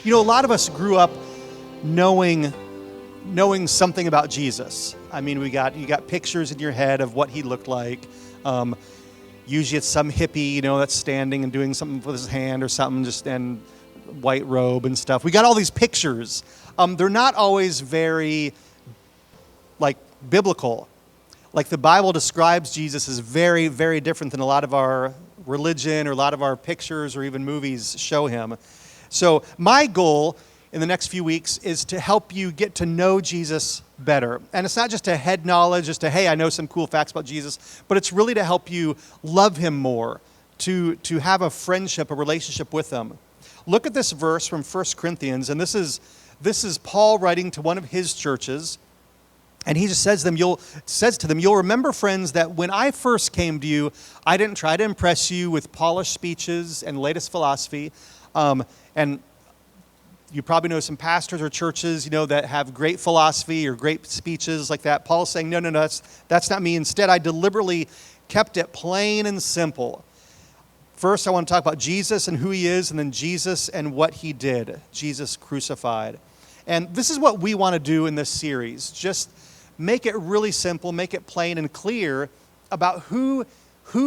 A lot of us grew up knowing something about Jesus. I mean, you got pictures in your head of what he looked like. Usually it's some hippie, that's standing and doing something with his hand or something, just in white robe and stuff. We got all these pictures. They're not always very, biblical. Like the Bible describes Jesus as very, very different than a lot of our religion or a lot of our pictures or even movies show him. So my goal in the next few weeks is to help you get to know Jesus better. And it's not just a head knowledge, just hey, I know some cool facts about Jesus, but it's really to help you love him more, to have a friendship, a relationship with him. Look at this verse from 1 Corinthians, and this is Paul writing to one of his churches. And he just says to them, you'll remember, friends, that when I first came to you, I didn't try to impress you with polished speeches and latest philosophy. And you probably know some pastors or churches, that have great philosophy or great speeches like that. Paul's saying, no, that's not me. Instead, I deliberately kept it plain and simple. First, I want to talk about Jesus and who he is, and then Jesus and what he did, Jesus crucified. And this is what we want to do in this series. Just make it really simple, make it plain and clear about who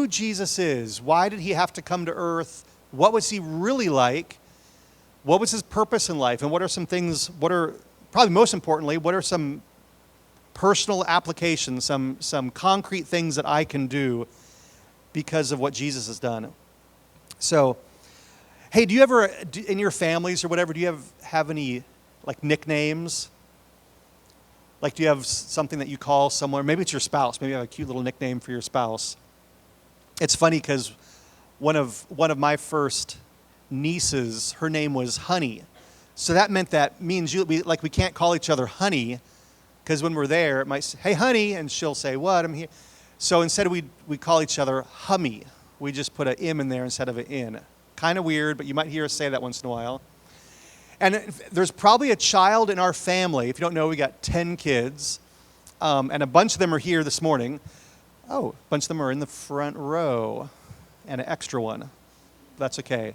Jesus is. Why did he have to come to earth? What was he really like? What was his purpose in life? And what are some things, probably most importantly, what are some personal applications, some concrete things that I can do because of what Jesus has done? So, hey, do you ever, in your families or whatever, do you have any nicknames? Do you have something that you call someone? Maybe it's your spouse. Maybe you have a cute little nickname for your spouse. It's funny because one of my first nieces, her name was Honey. So that meant that me and Julie, we can't call each other Honey, because when we're there, it might say, hey, Honey, and she'll say, what? I'm here. So instead we call each other Hummy. We just put an M in there instead of an N. Kind of weird, but you might hear us say that once in a while. And there's probably a child in our family. If you don't know, we got 10 kids, and a bunch of them are here this morning. Oh, a bunch of them are in the front row, and an extra one. That's okay.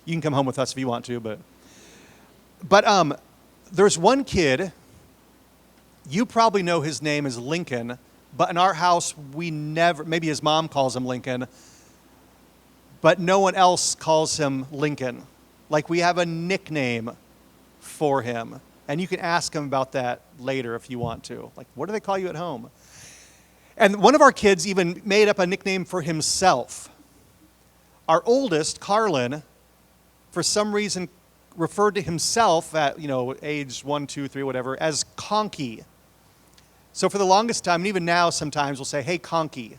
You can come home with us if you want to, but there's one kid, you probably know his name is Lincoln, but in our house, maybe his mom calls him Lincoln, but no one else calls him Lincoln. We have a nickname for him. And you can ask him about that later if you want to. What do they call you at home? And one of our kids even made up a nickname for himself. Our oldest, Carlin, for some reason referred to himself at, age 1, 2, 3, whatever, as Conky. So for the longest time, and even now sometimes we'll say, hey, Conky.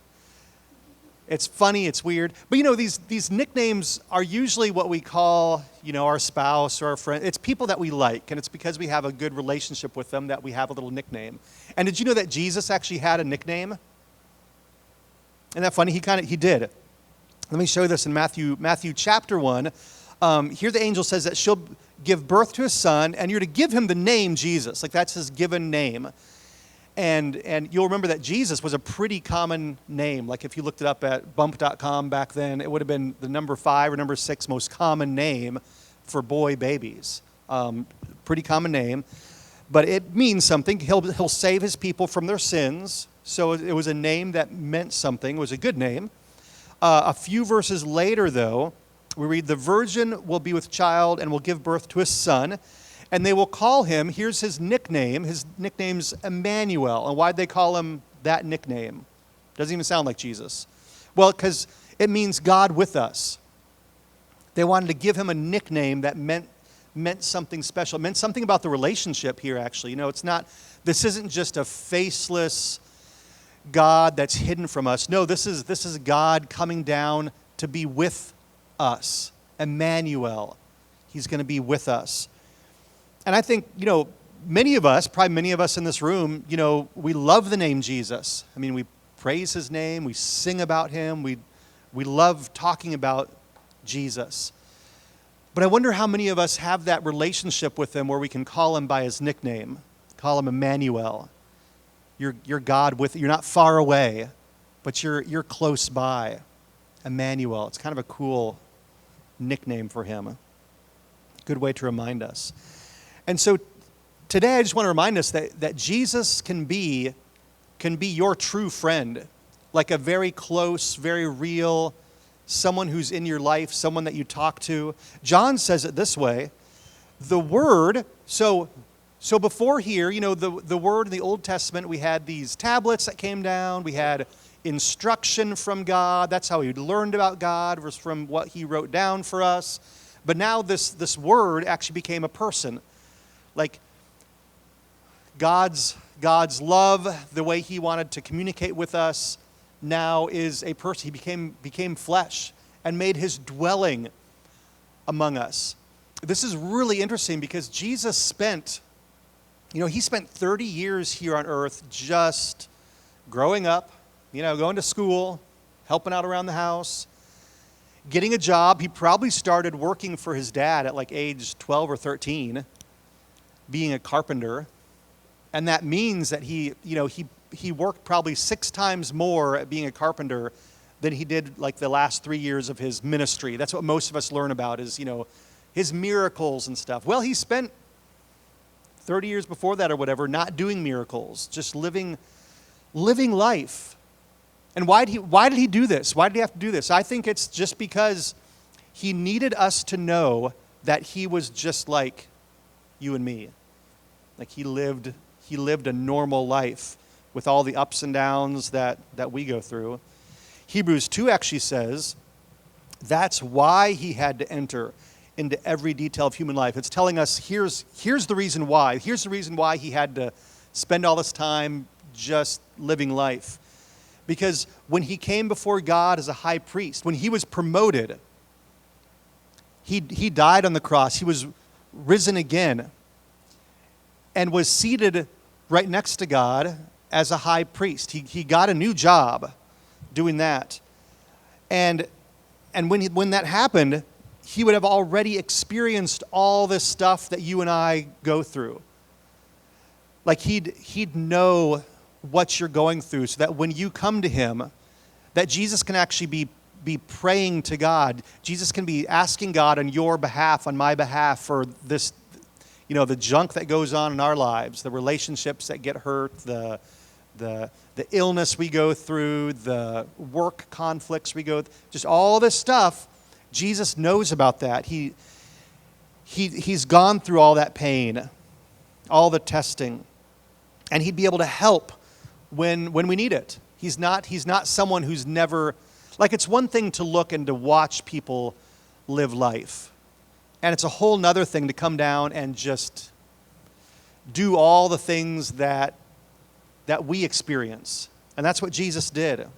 It's funny, it's weird. But these nicknames are usually what we call, our spouse or our friend. It's people that we like, and it's because we have a good relationship with them that we have a little nickname. And did you know that Jesus actually had a nickname? Isn't that funny? He did. Let me show you this in Matthew chapter 1. Here the angel says that she'll give birth to a son, and you're to give him the name Jesus. That's his given name. And you'll remember that Jesus was a pretty common name. If you looked it up at bump.com back then, it would have been the number 5 or number 6 most common name for boy babies. Pretty common name. But it means something. He'll save his people from their sins. So it was a name that meant something. It was a good name. A few verses later, though, we read, the virgin will be with child and will give birth to a son. And they will call him, here's his nickname. His nickname's Emmanuel. And why'd they call him that nickname? Doesn't even sound like Jesus. Well, because it means God with us. They wanted to give him a nickname that meant something special. It meant something about the relationship here, actually. This isn't just a faceless God that's hidden from us. No, this is God coming down to be with us. Emmanuel. He's going to be with us. And I think, many of us in this room, we love the name Jesus. I mean, we praise his name, we sing about him, we love talking about Jesus. But I wonder how many of us have that relationship with him where we can call him by his nickname, call him Emmanuel. You're God with, you're not far away, but you're close by. Emmanuel. It's kind of a cool nickname for him. Good way to remind us. And so today I just want to remind us that Jesus can be your true friend, like a very close, very real, someone who's in your life, someone that you talk to. John says it this way, the Word, so before here, the Word in the Old Testament, we had these tablets that came down, we had instruction from God, that's how we learned about God, was from what He wrote down for us. But now this Word actually became a person. Like God's love, the way He wanted to communicate with us, now is a person. He became flesh and made His dwelling among us. This is really interesting because Jesus spent 30 years here on earth just growing up, going to school, helping out around the house, getting a job. He probably started working for his dad at like age 12 or 13, being a carpenter. And that means that he worked probably 6 times more at being a carpenter than he did like the last 3 years of his ministry. That's what most of us learn about is, his miracles and stuff. Well, he spent 30 years before that or whatever not doing miracles, just living life. And why did he do this? Why did he have to do this? I think it's just because he needed us to know that he was just like you and me. Like he lived a normal life with all the ups and downs that we go through. Hebrews 2 actually says that's why he had to enter into every detail of human life. It's telling us here's the reason why. Here's the reason why he had to spend all this time just living life. Because when he came before God as a high priest, when he was promoted, he died on the cross. He was risen again and was seated right next to God as a high priest. He got a new job doing that. And when that happened, he would have already experienced all this stuff that you and I go through. Like he'd know what you're going through so that when you come to him, that Jesus can actually be praying to God. Jesus can be asking God on your behalf, on my behalf, for this, the junk that goes on in our lives, the relationships that get hurt, the illness we go through, the work conflicts we go through, just all this stuff. Jesus knows about that. He's gone through all that pain, all the testing, and he'd be able to help when we need it. He's not someone who's never, like it's one thing to look and to watch people live life. And it's a whole nother thing to come down and just do all the things that we experience. And that's what Jesus did.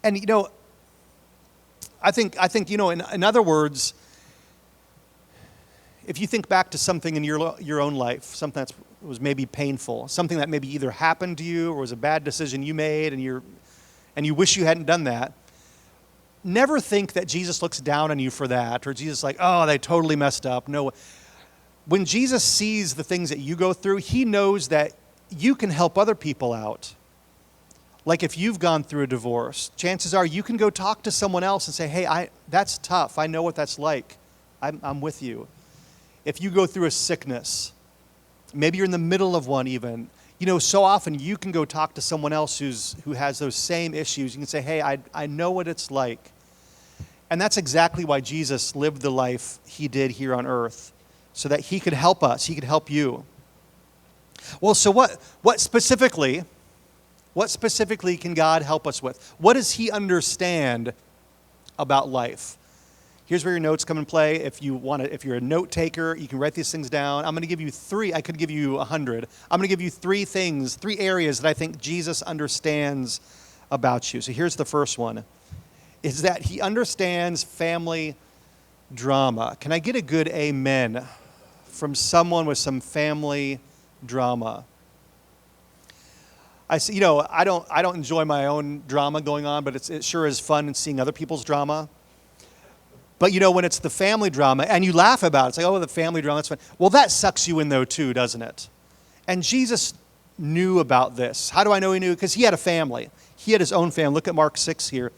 And I think in other words, if you think back to something in your own life, something that was maybe painful, something that maybe either happened to you or was a bad decision you made and you wish you hadn't done that, never think that Jesus looks down on you for that, or Jesus like, oh, they totally messed up. No. When Jesus sees the things that you go through, he knows that you can help other people out. Like if you've gone through a divorce, chances are you can go talk to someone else and say, hey, that's tough. I know what that's like. I'm with you. If you go through a sickness, maybe you're in the middle of one even, so often you can go talk to someone else who has those same issues. You can say, hey, I know what it's like. And that's exactly why Jesus lived the life he did here on earth, so that he could help us. He could help you. Well, so what specifically can God help us with? What does he understand about life? Here's where your notes come and play. If you're a note taker, you can write these things down. I'm going to give you 3. I could give you 100. I'm going to give you 3 things, 3 areas that I think Jesus understands about you. So here's the first one, is that he understands family drama. Can I get a good amen from someone with some family drama? I don't enjoy my own drama going on, but it sure is fun seeing other people's drama. But when it's the family drama and you laugh about it, it's like, oh, the family drama, that's fun. Well, that sucks you in though too, doesn't it? And Jesus knew about this. How do I know he knew? Because he had a family. He had his own family. Look at Mark 6 here.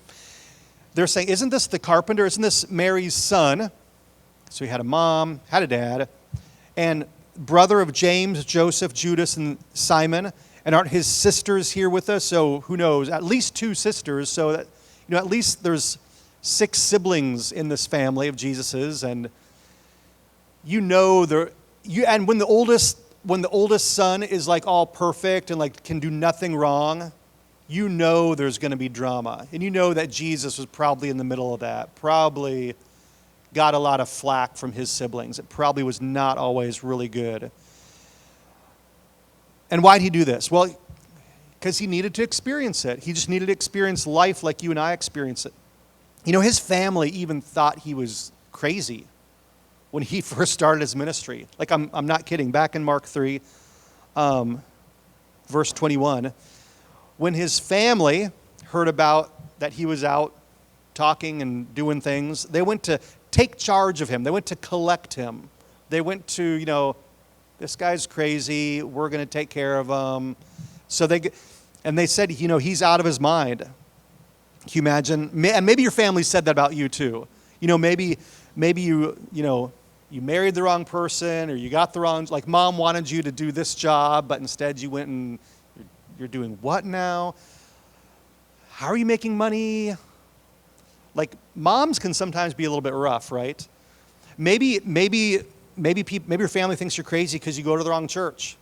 They're saying, isn't this the carpenter? Isn't this Mary's son? So he had a mom, had a dad, and brother of James, Joseph, Judas, and Simon. And aren't his sisters here with us? So who knows? At least 2 sisters. So that, at least there's 6 siblings in this family of Jesus's. And and when the oldest son is like all perfect and like can do nothing wrong, there's going to be drama. And that Jesus was probably in the middle of that. Probably got a lot of flack from his siblings. It probably was not always really good. And why'd he do this? Well, because he needed to experience it. He just needed to experience life like you and I experience it. His family even thought he was crazy when he first started his ministry. Like, I'm not kidding. Back in Mark 3, verse 21, when his family heard about that he was out talking and doing things, they went to take charge of him. They went to collect him. They went to, this guy's crazy. We're going to take care of him. So they said, he's out of his mind. Can you imagine? And maybe your family said that about you too. Maybe you married the wrong person, or you got the wrong, like mom wanted you to do this job, but instead you went and you're doing what now? How are you making money? Like, moms can sometimes be a little bit rough, right? Maybe your family thinks you're crazy because you go to the wrong church.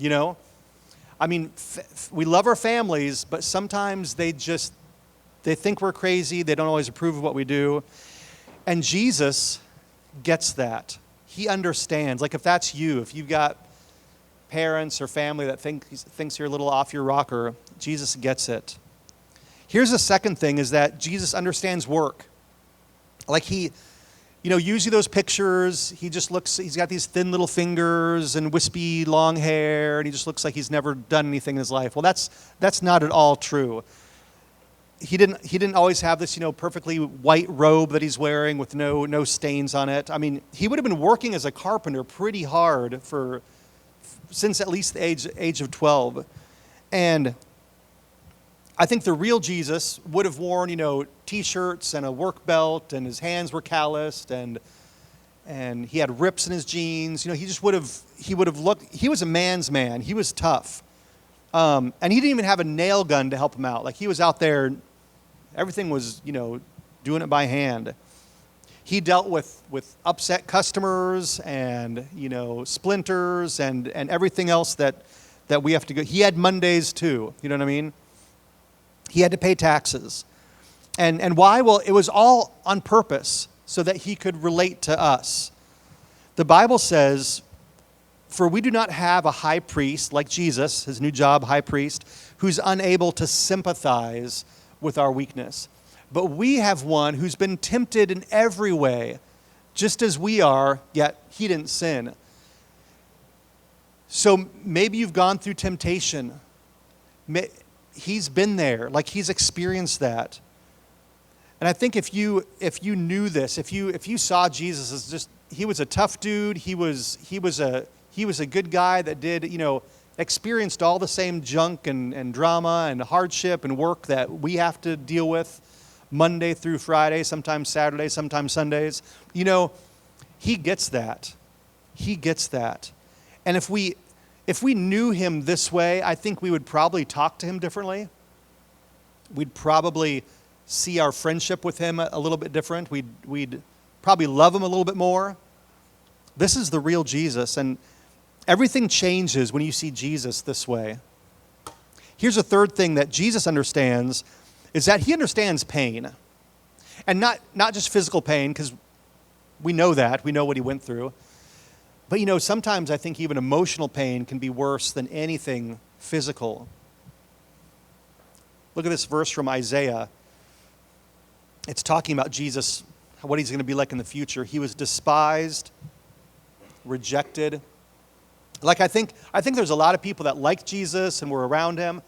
I mean, we love our families, but sometimes they think we're crazy. They don't always approve of what we do. And Jesus gets that. He understands. Like, if that's you, if you've got parents or family that thinks you're a little off your rocker, Jesus gets it. Here's the second thing, is that Jesus understands work. Like, usually those pictures, he's got these thin little fingers and wispy long hair, and he just looks like he's never done anything in his life. Well, that's not at all true. He didn't always have this, perfectly white robe that he's wearing with no stains on it. I mean, he would have been working as a carpenter pretty hard since at least the age of 12. And I think the real Jesus would have worn, T-shirts and a work belt, and his hands were calloused, and he had rips in his jeans. He would have looked. He was a man's man. He was tough, and he didn't even have a nail gun to help him out. Like, he was out there, everything was, doing it by hand. He dealt with upset customers and splinters and everything else that we have to go. He had Mondays too. You know what I mean? He had to pay taxes. And why? Well, it was all on purpose, so that he could relate to us. The Bible says, "For we do not have a high priest like Jesus," his new job, high priest, "who's unable to sympathize with our weakness. But we have one who's been tempted in every way, just as we are, yet he didn't sin." So maybe you've gone through temptation. He's been there, like, he's experienced that. And I think if you knew this, if you saw Jesus as just, he was a tough dude, he was a good guy that did, experienced all the same junk and drama and hardship and work that we have to deal with Monday through Friday, sometimes Saturday, sometimes Sundays. He gets that. He gets that. And if we knew him this way, I think we would probably talk to him differently. We'd probably see our friendship with him a little bit different. We'd probably love him a little bit more. This is the real Jesus, and everything changes when you see Jesus this way. Here's a third thing that Jesus understands, is that he understands pain. And not just physical pain, because we know that. We know what he went through. But sometimes I think even emotional pain can be worse than anything physical. Look at this verse from Isaiah. It's talking about Jesus, what he's going to be like in the future. He was despised, rejected. Like, I think there's a lot of people that like Jesus and were around him.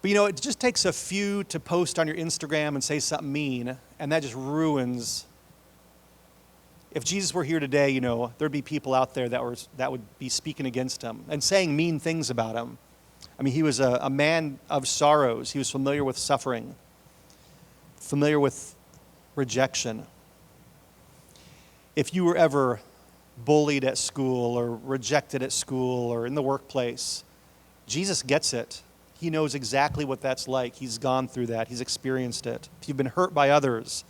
But it just takes a few to post on your Instagram and say something mean, and that just ruins. If Jesus were here today, there'd be people out there that would be speaking against him and saying mean things about him. I mean, he was a man of sorrows. He was familiar with suffering, familiar with rejection. if you were ever bullied at school or rejected at school or in the workplace, Jesus gets it. He knows exactly what that's like. He's gone through that. He's experienced it. If you've been hurt by others,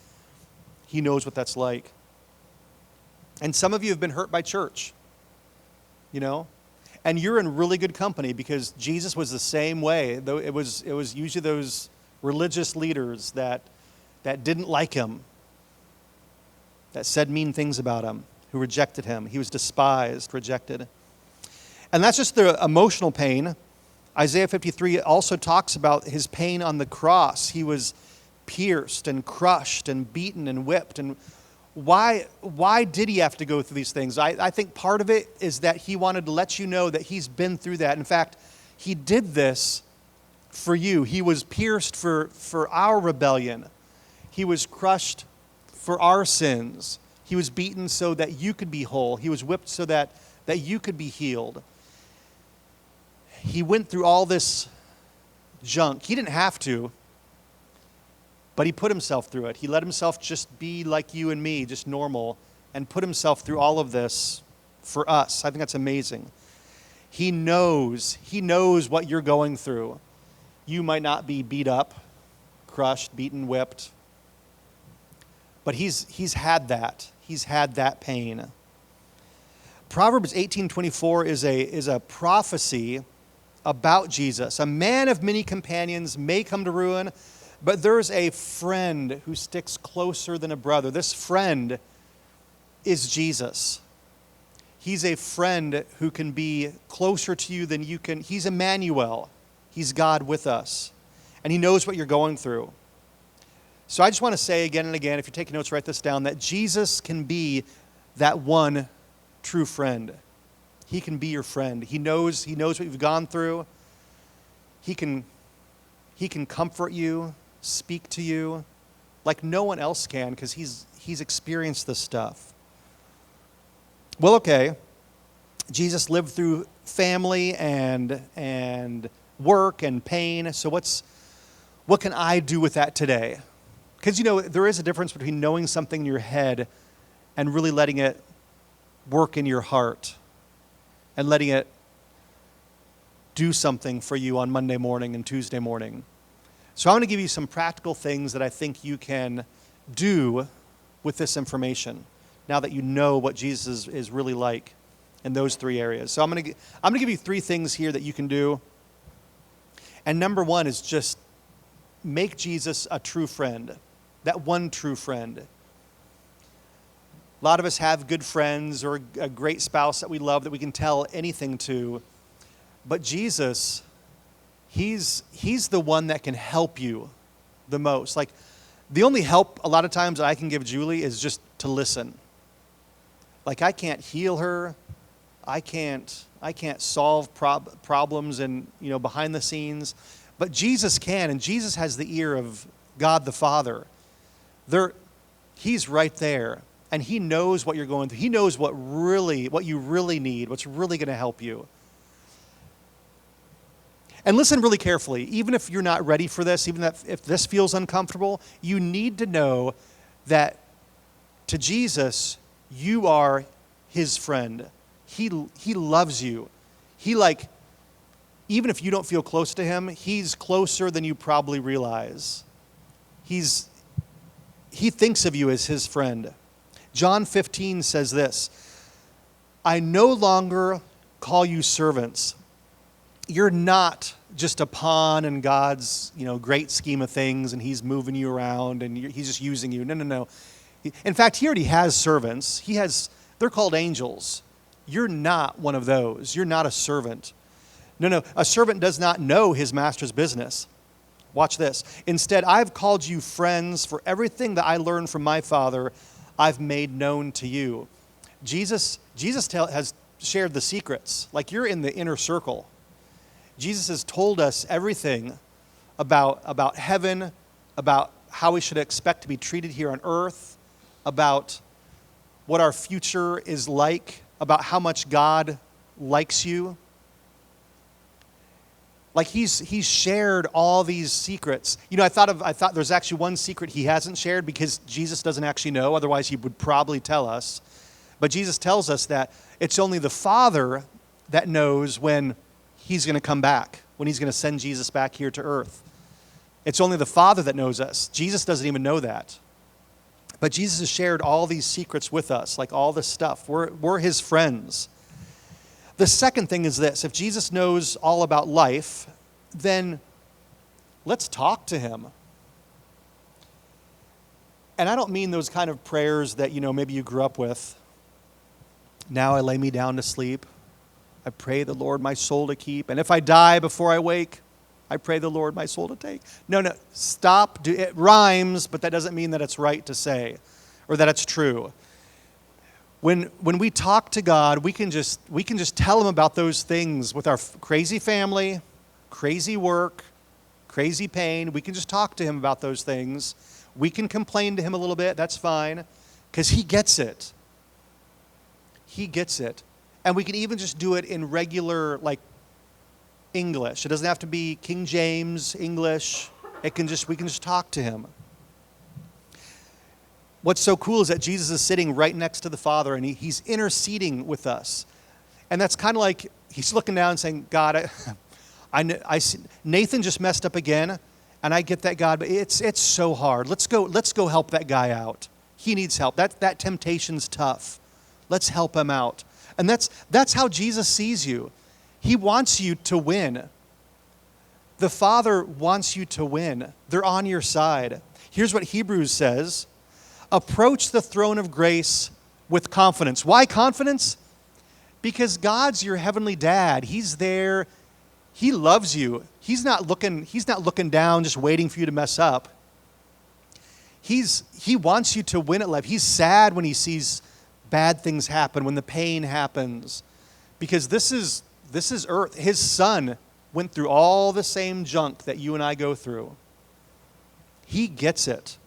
he knows what that's like. And some of you have been hurt by church, and you're in really good company because Jesus was the same way. Though it was usually those religious leaders that didn't like him, that said mean things about him, who rejected him. He was despised, rejected. And that's just the emotional pain. Isaiah 53 also talks about his pain on the cross. He was pierced and crushed and beaten and whipped. And why did he have to go through these things? I think part of it is that he wanted to let you know that he's been through that. In fact, he did this for you. He was pierced for our rebellion. He was crushed for our sins. He was beaten so that you could be whole. He was whipped so that you could be healed. He went through all this junk. He didn't have to, but he put himself through it. He let himself just be like you and me, just normal, and put himself through all of this for us. I think that's amazing. He knows what you're going through. You might not be beat up, crushed, beaten, whipped, but he's had that. He's had that pain. Proverbs 18:24 is a prophecy about Jesus. A man of many companions may come to ruin, but there's a friend who sticks closer than a brother. This friend is Jesus. He's a friend who can be closer to you than you can. He's Emmanuel. He's God with us. And he knows what you're going through. So I just want to say again and again, if you're taking notes, write this down, that Jesus can be that one true friend. He can be your friend. He knows what you've gone through. He can comfort you, speak to you like no one else can because he's experienced this stuff. Well, okay. Jesus lived through family and work and pain. So what can I do with that today? Because there is a difference between knowing something in your head and really letting it work in your heart and letting it do something for you on Monday morning and Tuesday morning. So I'm going to give you some practical things that I think you can do with this information now that you know what Jesus is really like in those three areas. So I'm going to give you three things here that you can do. And number one is just make Jesus a true friend, that one true friend. A lot of us have good friends or a great spouse that we love that we can tell anything to. But Jesus, he's the one that can help you the most. Like, the only help a lot of times I can give Julie is just to listen. Like, I can't heal her. I can't solve problems and behind the scenes. But Jesus can, and Jesus has the ear of God the Father. He's right there. And he knows what you're going through. He knows what you really need, what's really going to help you. And listen really carefully. Even if you're not ready for this, even if this feels uncomfortable, you need to know that to Jesus, you are his friend. He loves you. Even if you don't feel close to him, he's closer than you probably realize. He thinks of you as his friend. John 15 says this, I no longer call you servants. You're not just a pawn in God's great scheme of things and he's moving you around and he's just using you. No. In fact, he already has servants. They're called angels. You're not one of those. You're not a servant. No. A servant does not know his master's business. Watch this. Instead, I've called you friends, for everything that I learned from my Father I've made known to you. Jesus has shared the secrets. Like, you're in the inner circle. Jesus has told us everything about heaven, about how we should expect to be treated here on earth, about what our future is like, about how much God likes you. Like, he's shared all these secrets. I thought there's actually one secret he hasn't shared because Jesus doesn't actually know. Otherwise, he would probably tell us. But Jesus tells us that it's only the Father that knows when he's going to come back, when he's going to send Jesus back here to earth. It's only the Father that knows us. Jesus doesn't even know that. But Jesus has shared all these secrets with us, like all this stuff. We're his friends. The second thing is this: if Jesus knows all about life, then let's talk to him. And I don't mean those kind of prayers that, maybe you grew up with. Now I lay me down to sleep. I pray the Lord my soul to keep. And if I die before I wake, I pray the Lord my soul to take. No, stop. It rhymes, but that doesn't mean that it's right to say or that it's true. When we talk to God, we can just tell him about those things with our crazy family, crazy work, crazy pain. We can just talk to him about those things. We can complain to him a little bit. That's fine, because he gets it. He gets it. And we can even just do it in regular, English. It doesn't have to be King James English. We can just talk to him. What's so cool is that Jesus is sitting right next to the Father, and he's interceding with us. And that's kind of like he's looking down and saying, God, I see, Nathan just messed up again, and I get that, God, but it's so hard. Let's go help that guy out. He needs help. That temptation's tough. Let's help him out. And that's how Jesus sees you. He wants you to win. The Father wants you to win. They're on your side. Here's what Hebrews says: approach the throne of grace with confidence. Why confidence? Because God's your heavenly dad. He's there. He loves you. He's not looking down, just waiting for you to mess up. He wants you to win at life. He's sad when he sees bad things happen, when the pain happens. Because this is earth. His son went through all the same junk that you and I go through. He gets it.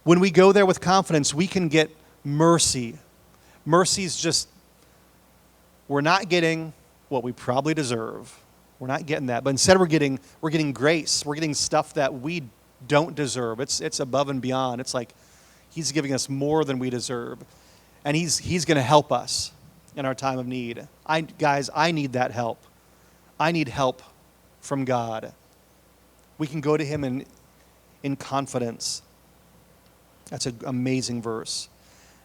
When we go there with confidence, we can get mercy. Mercy's just, we're not getting what we probably deserve. We're not getting that. But instead we're getting grace. We're getting stuff that we don't deserve. It's above and beyond. It's like he's giving us more than we deserve. And he's going to help us in our time of need. Guys, I need that help. I need help from God. We can go to him in confidence. That's an amazing verse.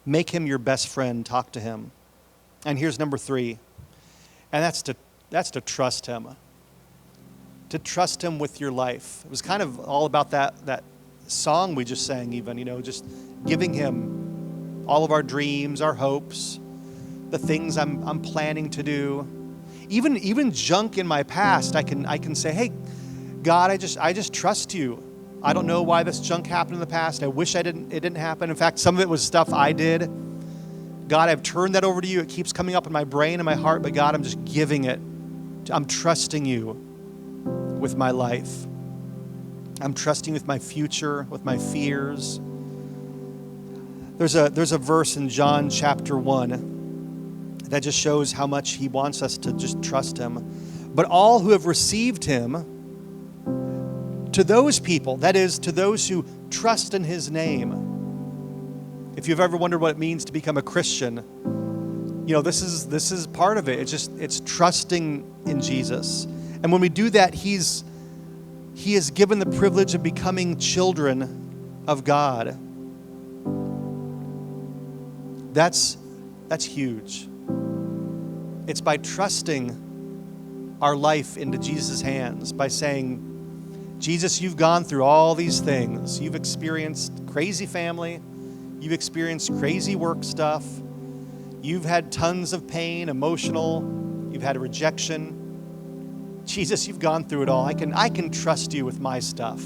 Make him your best friend. Talk to him. And here's number 3. And that's to trust him. To trust him with your life. It was kind of all about that song we just sang even, just giving him all of our dreams, our hopes, the things I'm planning to do. Even junk in my past, I can say, hey, God, I just trust you. I don't know why this junk happened in the past. I wish it didn't happen. In fact, some of it was stuff I did. God, I've turned that over to you. It keeps coming up in my brain and my heart, but God, I'm just giving it. I'm trusting you with my life. I'm trusting with my future, with my fears. There's a verse in John chapter 1 that just shows how much he wants us to just trust him. But all who have received him, to those people, that is, to those who trust in his name. If you've ever wondered what it means to become a Christian, this is part of it. It's trusting in Jesus. And when we do that, he is given the privilege of becoming children of God. That's huge. It's by trusting our life into Jesus' hands, by saying, Jesus, you've gone through all these things. You've experienced crazy family. You've experienced crazy work stuff. You've had tons of pain, emotional. You've had rejection. Jesus, you've gone through it all. I can trust you with my stuff.